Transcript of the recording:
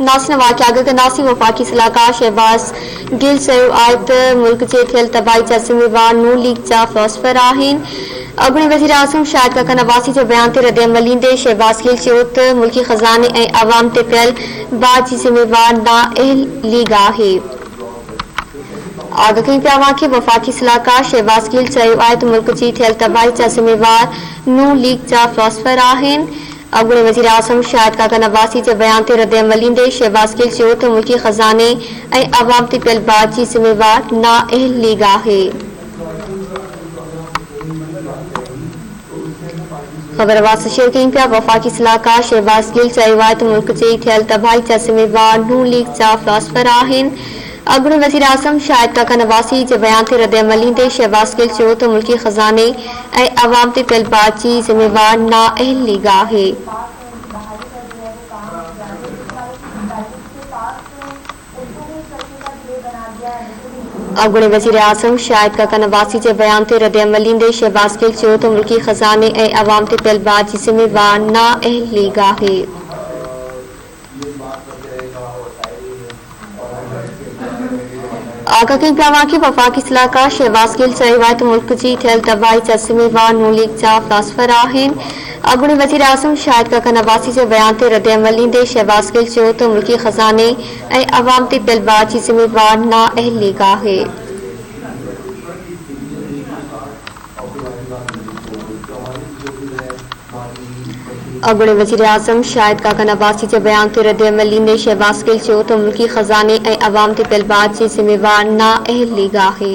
नासिन वाक़िया के नासिन वफाकी सलाहकार शहबाज गिल चयो आहे त मुल्क जे थियल तबाही जा ज़िम्मेवार नून लीग जा फिलोसफर आहिनि। अॻूणे वज़ीर आज़म शाहिद काका नवाज़ी जे बयान ते रद्दअमल ॾींदे शहबाज गिल चयो त मुल्की ख़ज़ाने ऐं अवाम ते पियल बाहि जी ज़िम्मेवार नाअहल लीग आहे। आगाही पिया के वफाकी सलाहकार शहबाज गिल चयो आहे त मुल्क जी थियल तबाही जा ज़िम्मेवार नून लीग जा फिलोसफर आहिनि। अॻूणे वज़ीर आज़म शाहिद काका नवाज़ी जे बयान ते रद्दअमल ॾींदे शहबाज गिल चयो त मुल्की ख़ज़ाने ऐं अवाम ते पियल बाहि जी ज़िम्मेवार नाअहल लीग आहे। ख़बर वास शेयर कई पिया वफाकी सलाहकार शहबाज गिल चयो आहे त मुल्क जे थियल तबाही जा ज़िम्मेवार नून लीग जा फिलोसफर आहिनि। अॻूणे वज़ीर आज़म शाहिद काका नवाज़ी जे बयान ते रद्दअमल ॾींदे शहबाज गिल चयो त मुल्की ख़ज़ाने ऐं अवाम ते पियल बाहि जी ज़िम्मेवार नाअहल लीग आहे। अॻूणे वज़ीर आज़म शाहिद काका नवाज़ी जे बयान ते रद्दअमल ॾींदे शहबाज गिल चयो त मुल्की ख़ज़ाने ऐं अवाम ते पियल बाहि जी ज़िम्मेवार नाअहल लीग आहे। आगाही पिया के वफाकी सलाहकार शहबाज गिल चयो आहे त मुल्क जी थियल तबाही जा ज़िम्मेवार नून लीग जा फिलोसफर आहिनि। अॻूणे वज़ीर आज़म शाहिद काका नवाज़ी जे बयान ते रद्दअमल ॾींदे शहबाज गिल चयो त मुल्की ख़ज़ाने ऐं अवाम ते पियल बाहि जी ज़िम्मेवार नाअहल लीग आहे। अॻूणे वज़ीर आज़म शाहिद काका नवाज़ी जे बयान ते रद्दअमल ॾींदे शहबाज गिल चयो त मुल्की ख़ज़ाने ऐं अवाम ते पियल बाहि जी ज़िम्मेवार नाअहल लीग आहे।